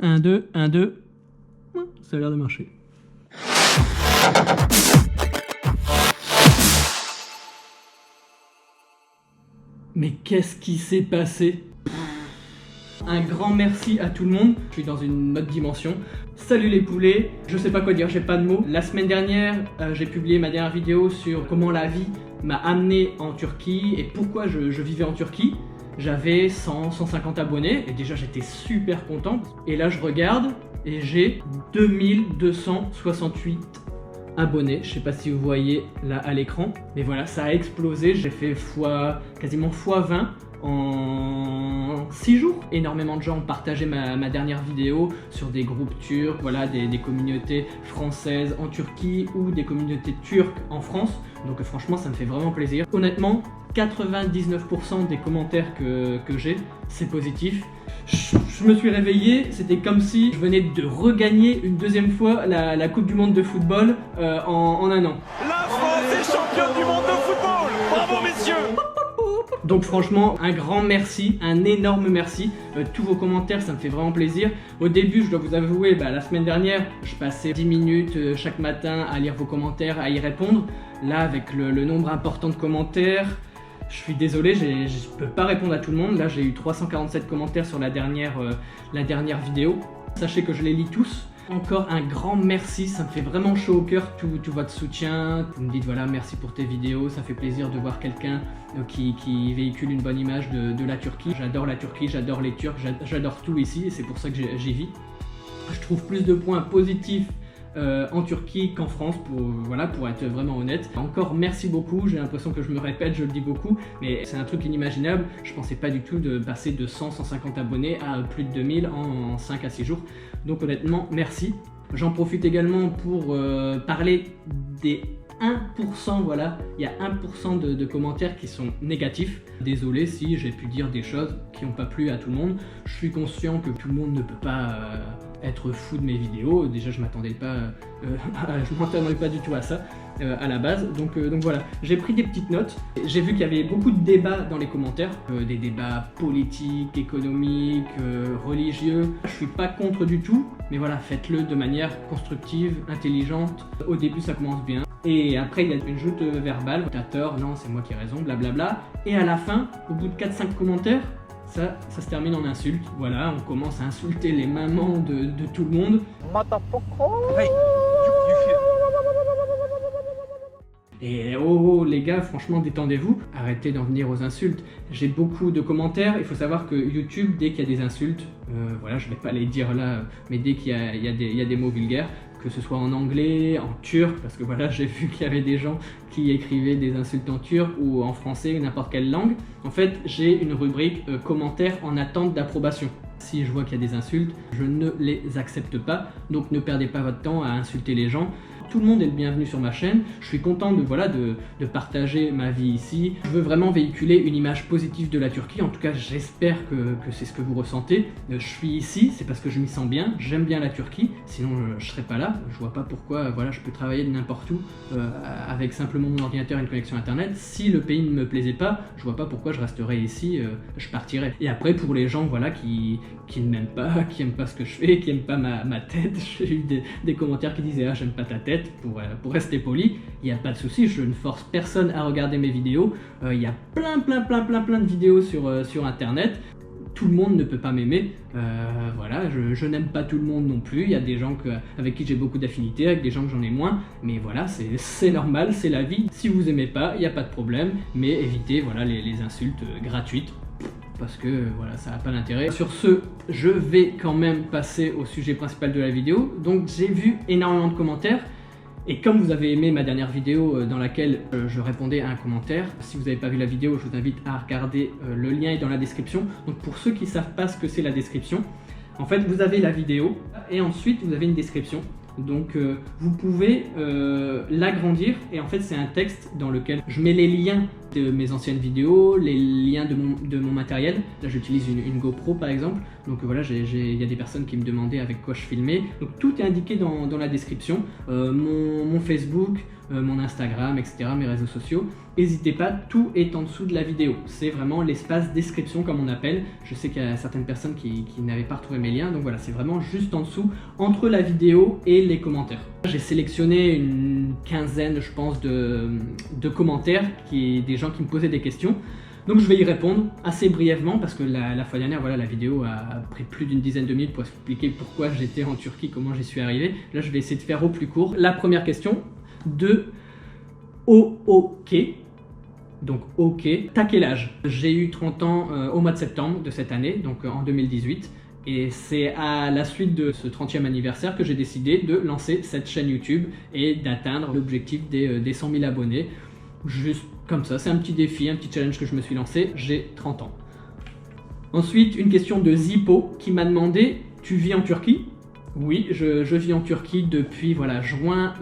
1, 2, 1, 2. Ça a l'air de marcher. Mais qu'est-ce qui s'est passé? Un grand merci à tout le monde, je suis dans une autre dimension. Salut les poulets, je sais pas quoi dire, j'ai pas de mots. La semaine dernière, j'ai publié ma dernière vidéo sur comment la vie m'a amené en Turquie et pourquoi je vivais en Turquie. J'avais 150 abonnés et déjà j'étais super content. Et là je regarde et j'ai 2268 abonnés. Je sais pas si vous voyez là à l'écran, mais voilà, ça a explosé. J'ai fait quasiment x20 en 6 jours. Énormément de gens ont partagé ma dernière vidéo sur des groupes turcs, voilà, des communautés françaises en Turquie ou des communautés turques en France. Donc franchement ça me fait vraiment plaisir. Honnêtement, 99% des commentaires que j'ai, c'est positif. Je me suis réveillé, c'était comme si je venais de regagner une deuxième fois la Coupe du Monde de football en un an. La France est championne du monde de football! Bravo messieurs! Donc franchement, un grand merci, un énorme merci. Tous vos commentaires, ça me fait vraiment plaisir. Au début, je dois vous avouer, la semaine dernière, je passais 10 minutes chaque matin à lire vos commentaires, à y répondre. Là, avec le nombre important de commentaires, je suis désolé, je ne peux pas répondre à tout le monde. Là, j'ai eu 347 commentaires sur la dernière vidéo. Sachez que je les lis tous. Encore un grand merci, ça me fait vraiment chaud au cœur tout votre soutien. Vous me dites voilà, merci pour tes vidéos, ça fait plaisir de voir quelqu'un qui véhicule une bonne image de la Turquie. J'adore la Turquie, j'adore les Turcs, j'adore tout ici et c'est pour ça que j'y vis. Je trouve plus de points positifs en Turquie qu'en France, pour être vraiment honnête. Encore merci beaucoup, j'ai l'impression que je me répète, je le dis beaucoup, mais c'est un truc inimaginable. Je pensais pas du tout de passer de 150 abonnés à plus de 2000 en 5 à 6 jours. Donc honnêtement, merci. J'en profite également pour parler des 1%, voilà, il y a 1% de commentaires qui sont négatifs. Désolé si j'ai pu dire des choses qui n'ont pas plu à tout le monde. Je suis conscient que tout le monde ne peut pas être fou de mes vidéos. Déjà je m'attendais pas du tout à ça à la base. Donc voilà, j'ai pris des petites notes. J'ai vu qu'il y avait beaucoup de débats dans les commentaires, des débats politiques, économiques, religieux. Je suis pas contre du tout, mais voilà, faites-le de manière constructive, intelligente. Au début ça commence bien. Et après il y a une joute verbale, t'as tort, non c'est moi qui ai raison, blablabla. Et à la fin, au bout de 4-5 commentaires, ça se termine en insulte. Voilà, on commence à insulter les mamans de tout le monde. Et oh les gars, franchement détendez-vous, arrêtez d'en venir aux insultes. J'ai beaucoup de commentaires, il faut savoir que YouTube, dès qu'il y a des insultes, voilà, je vais pas les dire là, mais dès qu'il y a des mots vulgaires, que ce soit en anglais, en turc, parce que voilà, j'ai vu qu'il y avait des gens qui écrivaient des insultes en turc ou en français ou n'importe quelle langue. En fait, j'ai une rubrique commentaires en attente d'approbation. Si je vois qu'il y a des insultes, je ne les accepte pas, donc ne perdez pas votre temps à insulter les gens. Tout le monde est le bienvenu sur ma chaîne, je suis content de partager ma vie ici. Je veux vraiment véhiculer une image positive de la Turquie, en tout cas j'espère que c'est ce que vous ressentez. Je suis ici, c'est parce que je m'y sens bien, j'aime bien la Turquie, sinon je serais pas là. Je vois pas pourquoi voilà, je peux travailler de n'importe où avec simplement mon ordinateur et une connexion internet. Si le pays ne me plaisait pas, je vois pas pourquoi je resterais ici, je partirais. Et après pour les gens voilà, qui ne m'aiment pas, qui n'aiment pas ce que je fais, qui n'aiment pas ma tête, j'ai eu des commentaires qui disaient ah j'aime pas ta tête, pour rester poli, il n'y a pas de souci, je ne force personne à regarder mes vidéos. Il y a plein de vidéos sur internet. Tout le monde ne peut pas m'aimer, voilà, je n'aime pas tout le monde non plus. Il y a des gens avec qui j'ai beaucoup d'affinités, avec des gens que j'en ai moins, mais voilà, c'est normal, c'est la vie. Si vous aimez pas, il n'y a pas de problème, mais évitez voilà, les insultes gratuites, parce que voilà, ça n'a pas d'intérêt. Sur ce, je vais quand même passer au sujet principal de la vidéo. Donc j'ai vu énormément de commentaires, et comme vous avez aimé ma dernière vidéo dans laquelle je répondais à un commentaire, si vous n'avez pas vu la vidéo, je vous invite à regarder, le lien est dans la description. Donc pour ceux qui ne savent pas ce que c'est la description, en fait vous avez la vidéo et ensuite vous avez une description. Donc vous pouvez l'agrandir et en fait c'est un texte dans lequel je mets les liens de mes anciennes vidéos, les liens de mon matériel. Là j'utilise une GoPro par exemple, donc voilà, il y a des personnes qui me demandaient avec quoi je filmais. Donc tout est indiqué dans la description, mon Facebook, mon Instagram, etc., mes réseaux sociaux. N'hésitez pas, tout est en dessous de la vidéo. C'est vraiment l'espace description comme on appelle. Je sais qu'il y a certaines personnes qui n'avaient pas retrouvé mes liens, donc voilà, c'est vraiment juste en dessous, entre la vidéo et les commentaires. J'ai sélectionné une quinzaine, je pense, de commentaires, des gens qui me posaient des questions. Donc je vais y répondre assez brièvement parce que la fois dernière, voilà, la vidéo a pris plus d'une dizaine de minutes pour expliquer pourquoi j'étais en Turquie, comment j'y suis arrivé. Là, je vais essayer de faire au plus court. La première question de OOK. Donc OK, t'as quel âge? J'ai eu 30 ans au mois de septembre de cette année, donc en 2018. Et c'est à la suite de ce 30e anniversaire que j'ai décidé de lancer cette chaîne YouTube et d'atteindre l'objectif des 100 000 abonnés. Juste comme ça, c'est un petit défi, un petit challenge que je me suis lancé, j'ai 30 ans. Ensuite, une question de Zippo qui m'a demandé « Tu vis en Turquie ?» Oui, je vis en Turquie depuis voilà, juin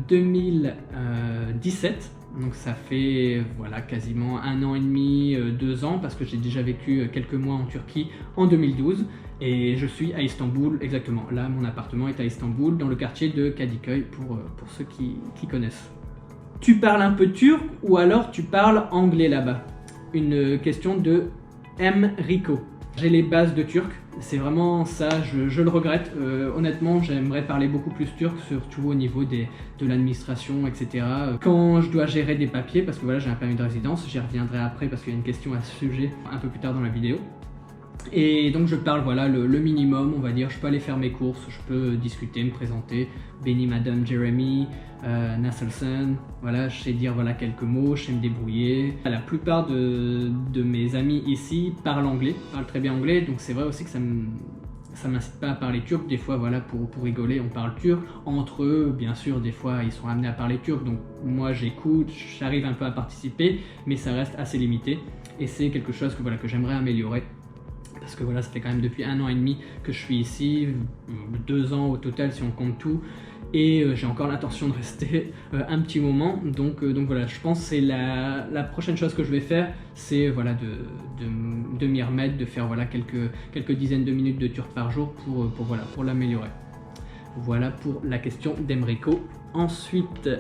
2017. Donc ça fait voilà, quasiment 1 an et demi, 2 ans, parce que j'ai déjà vécu quelques mois en Turquie en 2012. Et je suis à Istanbul, exactement. Là, mon appartement est à Istanbul, dans le quartier de Kadıköy, pour ceux qui connaissent. Tu parles un peu turc ou alors tu parles anglais là-bas? Une question de M. Rico. J'ai les bases de turc, c'est vraiment ça, je le regrette. Honnêtement, j'aimerais parler beaucoup plus turc, surtout au niveau de l'administration, etc. Quand je dois gérer des papiers, parce que voilà, j'ai un permis de résidence, j'y reviendrai après parce qu'il y a une question à ce sujet un peu plus tard dans la vidéo. Et donc je parle voilà, le minimum, on va dire. Je peux aller faire mes courses, je peux discuter, me présenter. Benny, Madame, Jeremy, Nasselson, voilà, je sais dire voilà, quelques mots, je sais me débrouiller. La plupart de mes amis ici parlent anglais, parlent très bien anglais, donc c'est vrai aussi que ça m'incite pas à parler turc. Des fois, voilà, pour rigoler, on parle turc. Entre eux, bien sûr, des fois, ils sont amenés à parler turc, donc moi j'écoute, j'arrive un peu à participer, mais ça reste assez limité. Et c'est quelque chose que, voilà, que j'aimerais améliorer. Parce que voilà, ça fait quand même depuis 1 an et demi que je suis ici, 2 ans au total si on compte tout, et j'ai encore l'intention de rester un petit moment. Donc voilà, je pense que c'est la prochaine chose que je vais faire, c'est voilà, de m'y remettre, de faire voilà, quelques dizaines de minutes de turc par jour pour l'améliorer. Voilà pour la question d'Emrico. Ensuite,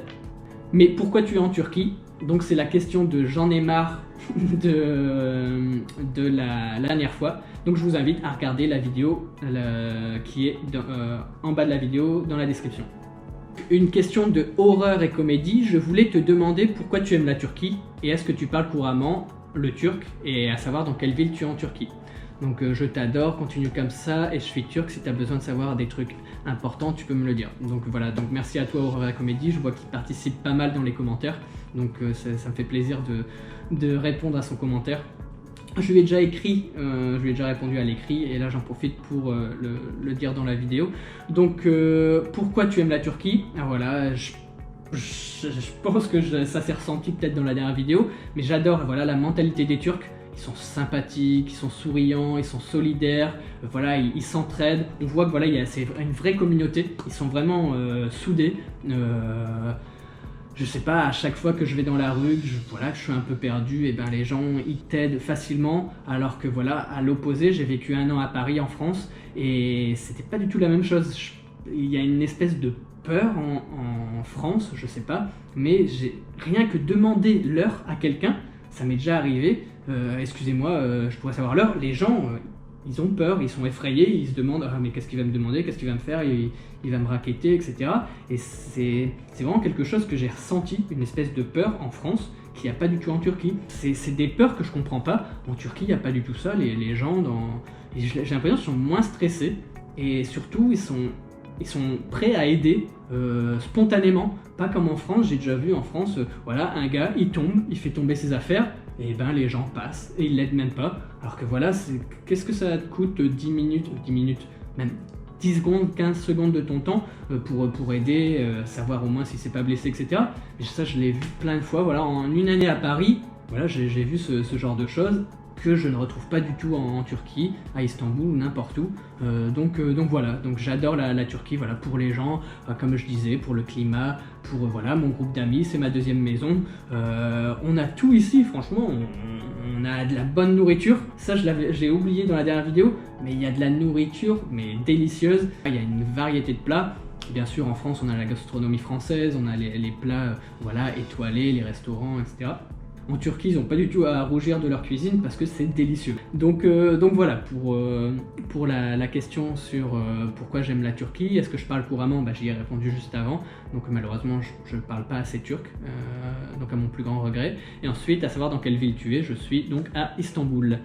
mais pourquoi tu es en Turquie? Donc c'est la question de J'en ai marre de la dernière fois. Donc je vous invite à regarder la vidéo qui est en bas de la vidéo dans la description. Une question de horreur et comédie. Je voulais te demander pourquoi tu aimes la Turquie et est-ce que tu parles couramment le turc, et à savoir dans quelle ville tu es en Turquie. Donc je t'adore, continue comme ça, et je suis turc, si tu as besoin de savoir des trucs importants, tu peux me le dire. Donc voilà, donc merci à toi Aurora Comédie, je vois qu'il participe pas mal dans les commentaires, donc ça me fait plaisir de répondre à son commentaire. Je lui ai déjà écrit, je lui ai déjà répondu à l'écrit, et là j'en profite pour le dire dans la vidéo. Donc pourquoi tu aimes la Turquie? Ah, voilà, je pense que ça s'est ressenti peut-être dans la dernière vidéo, mais j'adore voilà, la mentalité des Turcs. Ils sont sympathiques, ils sont souriants, ils sont solidaires, voilà, ils s'entraident. On voit que voilà, c'est une vraie communauté, ils sont vraiment soudés. Je sais pas, à chaque fois que je vais dans la rue, que je suis un peu perdu, et ben les gens ils t'aident facilement. Alors que voilà, à l'opposé, j'ai vécu 1 an à Paris en France et c'était pas du tout la même chose. Il y a une espèce de peur en France, je sais pas, mais j'ai rien que demander l'heure à quelqu'un, ça m'est déjà arrivé. Excusez-moi, je pourrais savoir l'heure. Les gens, ils ont peur, ils sont effrayés, ils se demandent ah mais qu'est-ce qu'il va me demander, qu'est-ce qu'il va me faire, il va me raqueter, etc. Et c'est vraiment quelque chose que j'ai ressenti, une espèce de peur en France qu'il n'y a pas du tout en Turquie. C'est des peurs que je comprends pas. En Turquie, il n'y a pas du tout ça. Les gens, j'ai l'impression qu'ils sont moins stressés et surtout ils sont prêts à aider spontanément, pas comme en France. J'ai déjà vu en France, voilà, un gars, il tombe, il fait tomber ses affaires, et ben les gens passent et ils l'aident même pas. Alors que voilà, qu'est-ce que ça te coûte 10 minutes, même 10 secondes, 15 secondes de ton temps pour aider, savoir au moins si c'est pas blessé, etc. Et ça, je l'ai vu plein de fois. Voilà, en 1 année à Paris, voilà, j'ai vu ce genre de choses. que je ne retrouve pas du tout en Turquie, à Istanbul ou n'importe où. Donc voilà, donc j'adore la Turquie, voilà, pour les gens, comme je disais, pour le climat, pour voilà, mon groupe d'amis, c'est ma deuxième maison. On a tout ici, franchement, on a de la bonne nourriture, ça j'ai oublié dans la dernière vidéo, mais il y a de la nourriture, mais délicieuse, il y a une variété de plats. Bien sûr, en France, on a la gastronomie française, on a les plats voilà, étoilés, les restaurants, etc. En Turquie, ils n'ont pas du tout à rougir de leur cuisine parce que c'est délicieux. Donc voilà, pour la question sur pourquoi j'aime la Turquie, est-ce que je parle couramment, j'y ai répondu juste avant. Donc malheureusement, je ne parle pas assez turc, donc à mon plus grand regret. Et ensuite, à savoir dans quelle ville tu es, je suis donc à Istanbul.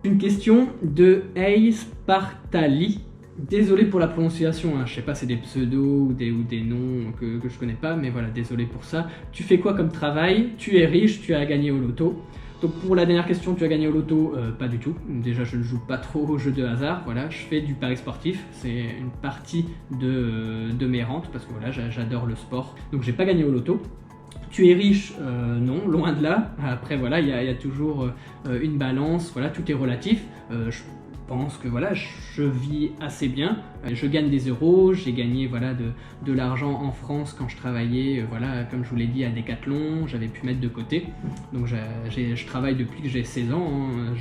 Une question de Spartali. Désolé pour la prononciation, hein. Je sais pas, c'est des pseudos ou des noms que je connais pas, mais voilà, désolé pour ça. Tu fais quoi comme travail? Tu es riche, tu as gagné au loto. Donc pour la dernière question, tu as gagné au loto? Pas du tout. Déjà, je ne joue pas trop aux jeux de hasard. Voilà, je fais du pari sportif. C'est une partie de mes rentes parce que voilà, j'adore le sport. Donc j'ai pas gagné au loto. Tu es riche? Non, loin de là. Après voilà, il y a toujours une balance. Voilà, tout est relatif. Je pense que voilà, je vis assez bien, je gagne des euros, j'ai gagné voilà, de l'argent en France quand je travaillais, voilà, comme je vous l'ai dit, à Decathlon, j'avais pu mettre de côté, donc je travaille depuis que j'ai 16 ans, hein.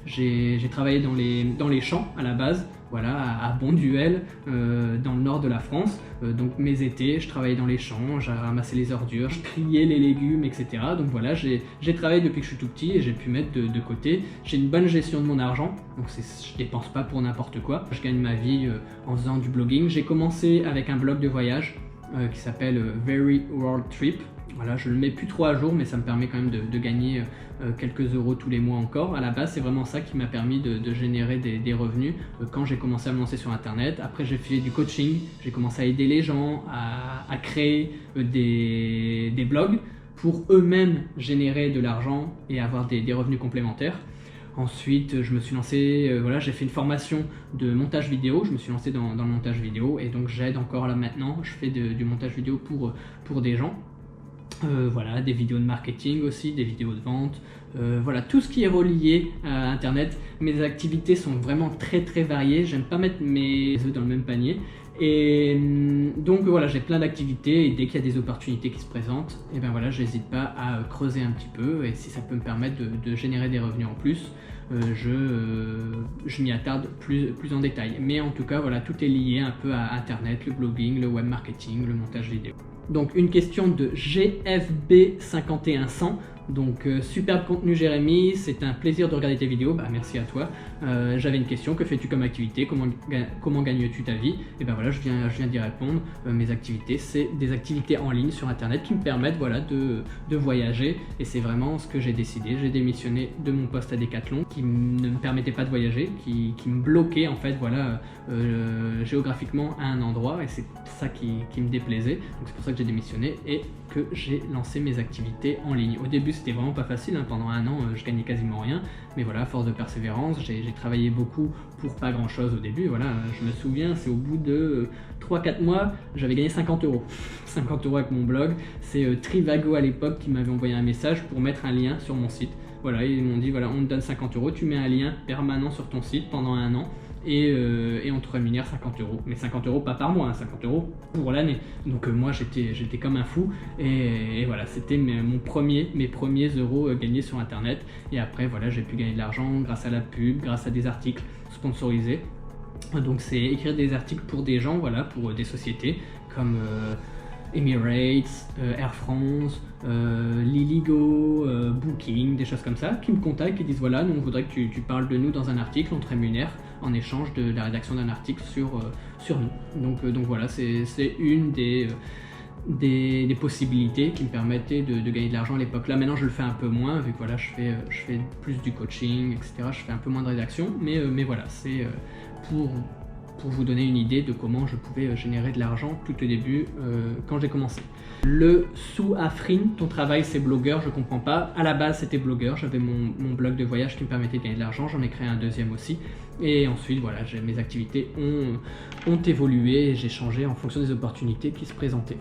J'ai travaillé dans les champs à la base, voilà, à Bonduel, dans le nord de la France. Donc mes étés, je travaillais dans les champs, j'ai ramassé les ordures, je triais les légumes, etc. Donc voilà, j'ai travaillé depuis que je suis tout petit et j'ai pu mettre de côté. J'ai une bonne gestion de mon argent, donc je dépense pas pour n'importe quoi. Je gagne ma vie en faisant du blogging. J'ai commencé avec un blog de voyage qui s'appelle Very World Trip. Voilà, je le mets plus trop à jour, mais ça me permet quand même de gagner quelques euros tous les mois encore. À la base, c'est vraiment ça qui m'a permis de générer des revenus quand j'ai commencé à me lancer sur Internet. Après, j'ai fait du coaching, j'ai commencé à aider les gens à créer des blogs pour eux-mêmes générer de l'argent et avoir des revenus complémentaires. Ensuite, je me suis lancé, voilà, j'ai fait une formation de montage vidéo, je me suis lancé dans le montage vidéo et donc j'aide encore là maintenant, je fais du montage vidéo pour des gens. Voilà, des vidéos de marketing aussi, des vidéos de vente, voilà, tout ce qui est relié à Internet. Mes activités sont vraiment très variées, j'aime pas mettre mes œufs dans le même panier. Et donc voilà, j'ai plein d'activités et dès qu'il y a des opportunités qui se présentent, et ben voilà, j'hésite pas à creuser un petit peu et si ça peut me permettre de générer des revenus en plus, je m'y attarde plus en détail. Mais en tout cas, voilà, tout est lié un peu à Internet, le blogging, le web marketing, le montage vidéo. Donc une question de GFB51100. Donc superbe contenu Jérémy, c'est un plaisir de regarder tes vidéos, merci à toi. J'avais une question, que fais-tu comme activité, comment gagnes-tu ta vie? Et ben voilà, je viens d'y répondre. Mes activités, c'est des activités en ligne sur Internet qui me permettent voilà, de voyager et c'est vraiment ce que j'ai décidé. J'ai démissionné de mon poste à Decathlon qui ne me permettait pas de voyager, qui me bloquait en fait voilà, géographiquement à un endroit et c'est ça qui me déplaisait. Donc c'est pour ça que j'ai démissionné et que j'ai lancé mes activités en ligne. Au début c'était vraiment pas facile, hein. Pendant un an je gagnais quasiment rien, mais voilà, à force de persévérance, j'ai travaillé beaucoup pour pas grand chose au début, voilà, je me souviens, c'est au bout de 3-4 mois, j'avais gagné 50 euros. 50 euros avec mon blog, c'est Trivago à l'époque qui m'avait envoyé un message pour mettre un lien sur mon site. Voilà, ils m'ont dit voilà, on te donne 50 euros, tu mets un lien permanent sur ton site pendant un an. Et on te rémunère 50 euros. Mais 50 euros pas par mois, hein, 50 euros pour l'année. Donc moi j'étais comme un fou et voilà, c'était mes premiers euros gagnés sur Internet. Et après voilà, j'ai pu gagner de l'argent grâce à la pub, grâce à des articles sponsorisés. Donc c'est écrire des articles pour des gens, voilà, pour des sociétés comme Emirates, Air France, Liligo, Booking, des choses comme ça, qui me contactent, qui disent voilà, nous on voudrait que tu parles de nous dans un article, on te rémunère en échange de la rédaction d'un article sur nous. Donc voilà, c'est une des possibilités qui me permettaient de gagner de l'argent à l'époque. Là maintenant je le fais un peu moins, vu que voilà, je fais plus du coaching, etc. Je fais un peu moins de rédaction, mais voilà, c'est pour vous donner une idée de comment je pouvais générer de l'argent tout au début quand j'ai commencé. Le Sou-Afrin, ton travail c'est blogueur, je comprends pas. À la base c'était blogueur, j'avais mon blog de voyage qui me permettait de gagner de l'argent, j'en ai créé un deuxième aussi. Et ensuite voilà, mes activités ont évolué et j'ai changé en fonction des opportunités qui se présentaient.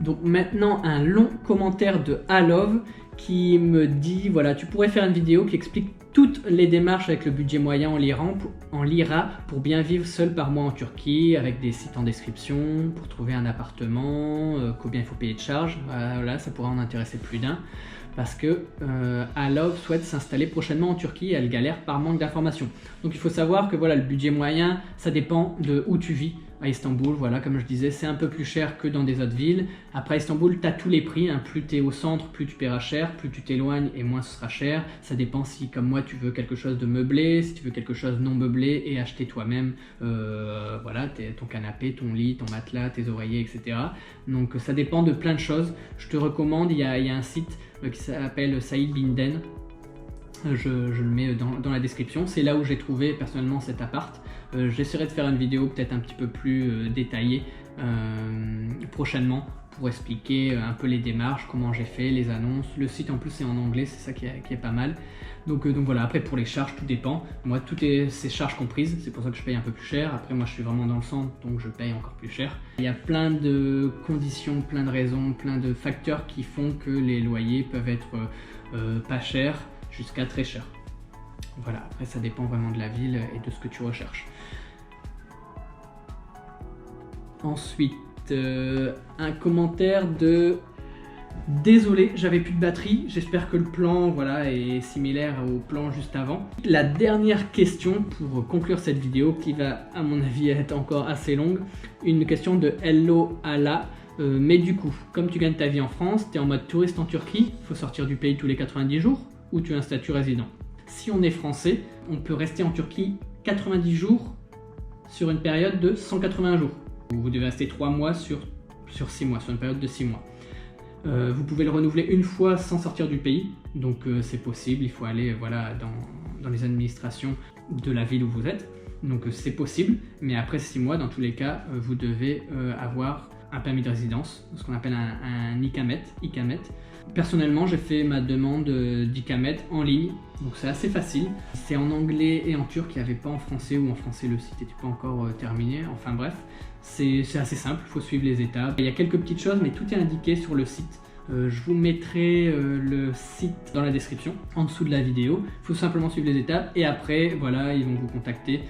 Donc maintenant un long commentaire de Alov qui me dit voilà, tu pourrais faire une vidéo qui explique toutes les démarches avec le budget moyen en lira pour bien vivre seul par mois en Turquie, avec des sites en description pour trouver un appartement, combien il faut payer de charges. Voilà, ça pourrait en intéresser plus d'un. Parce que Alov souhaite s'installer prochainement en Turquie et elle galère par manque d'informations. Donc il faut savoir que voilà, le budget moyen, ça dépend de où tu vis. À Istanbul, voilà, comme je disais, c'est un peu plus cher que dans des autres villes. Après, à Istanbul, tu as tous les prix, hein. Plus tu es au centre, plus tu paieras cher, plus tu t'éloignes et moins ce sera cher. Ça dépend si, comme moi, tu veux quelque chose de meublé, si tu veux quelque chose non meublé et acheter toi-même voilà, ton canapé, ton lit, ton matelas, tes oreillers, etc. Donc ça dépend de plein de choses. Je te recommande, il y a un site qui s'appelle Saïd Binden. Je le mets dans la description. C'est là où j'ai trouvé personnellement cet appart. J'essaierai de faire une vidéo peut-être un petit peu plus détaillée prochainement pour expliquer un peu les démarches, comment j'ai fait, les annonces. Le site en plus c'est en anglais, c'est ça qui est pas mal. Donc voilà, après pour les charges tout dépend. Moi toutes ces charges comprises, c'est pour ça que je paye un peu plus cher. Après moi je suis vraiment dans le centre donc je paye encore plus cher. Il y a plein de conditions, plein de raisons, plein de facteurs qui font que les loyers peuvent être pas chers jusqu'à très cher. Voilà, après ça dépend vraiment de la ville et de ce que tu recherches. Ensuite, un commentaire de « Désolé, j'avais plus de batterie, j'espère que le plan voilà, est similaire au plan juste avant. » La dernière question pour conclure cette vidéo, qui va à mon avis être encore assez longue, une question de Hello Allah. Mais du coup, comme tu gagnes ta vie en France, tu es en mode touriste en Turquie, il faut sortir du pays tous les 90 jours, ou tu as un statut résident. Si on est français, on peut rester en Turquie 90 jours sur une période de 180 jours. Vous devez rester 3 mois sur 6 mois, sur une période de 6 mois. Vous pouvez le renouveler une fois sans sortir du pays, donc c'est possible, il faut aller voilà, dans les administrations de la ville où vous êtes. Donc c'est possible, mais après 6 mois, dans tous les cas, vous devez avoir un permis de résidence, ce qu'on appelle un ikamet. Personnellement, j'ai fait ma demande d'ikamet en ligne, donc c'est assez facile. C'est en anglais et en turc, il n'y avait pas en français, ou en français le site n'était pas encore terminé. Enfin bref, c'est assez simple, il faut suivre les étapes. Il y a quelques petites choses, mais tout est indiqué sur le site. Je vous mettrai le site dans la description, en dessous de la vidéo. Il faut simplement suivre les étapes et après, voilà, ils vont vous contacter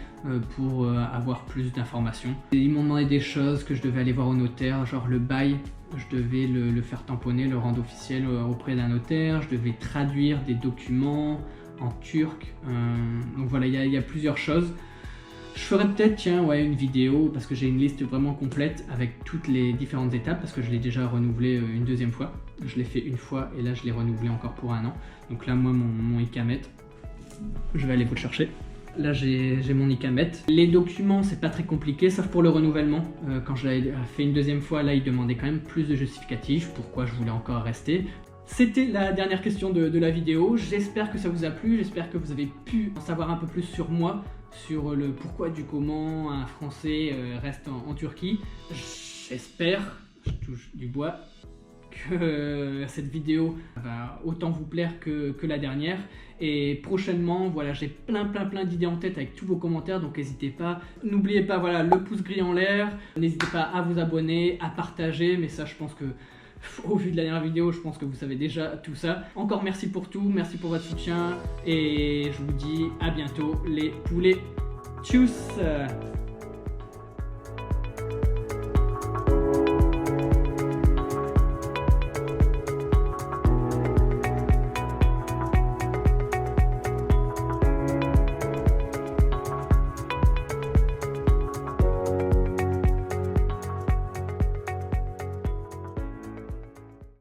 pour avoir plus d'informations. Ils m'ont demandé des choses que je devais aller voir au notaire, genre le bail, je devais le faire tamponner, le rendre officiel auprès d'un notaire, je devais traduire des documents en turc. Donc voilà, il y a plusieurs choses. Je ferai peut-être une vidéo parce que j'ai une liste vraiment complète avec toutes les différentes étapes parce que je l'ai déjà renouvelé une deuxième fois. Je l'ai fait une fois et là je l'ai renouvelé encore pour 1 an. Donc là moi mon ikamet, je vais aller vous le chercher. Là j'ai mon ikamet. Les documents c'est pas très compliqué sauf pour le renouvellement. Quand je l'avais fait une deuxième fois là il demandait quand même plus de justificatifs pourquoi je voulais encore rester. C'était la dernière question de la vidéo, j'espère que ça vous a plu, j'espère que vous avez pu en savoir un peu plus sur moi, sur le pourquoi du comment un Français reste en Turquie. J'espère, je touche du bois, que cette vidéo va autant vous plaire que la dernière. Et prochainement, voilà, j'ai plein d'idées en tête avec tous vos commentaires, donc n'hésitez pas. N'oubliez pas, voilà, le pouce gris en l'air, n'hésitez pas à vous abonner, à partager, mais ça je pense que au vu de la dernière vidéo, je pense que vous savez déjà tout ça. Encore merci pour tout, merci pour votre soutien et je vous dis à bientôt les poulets. Tchuss!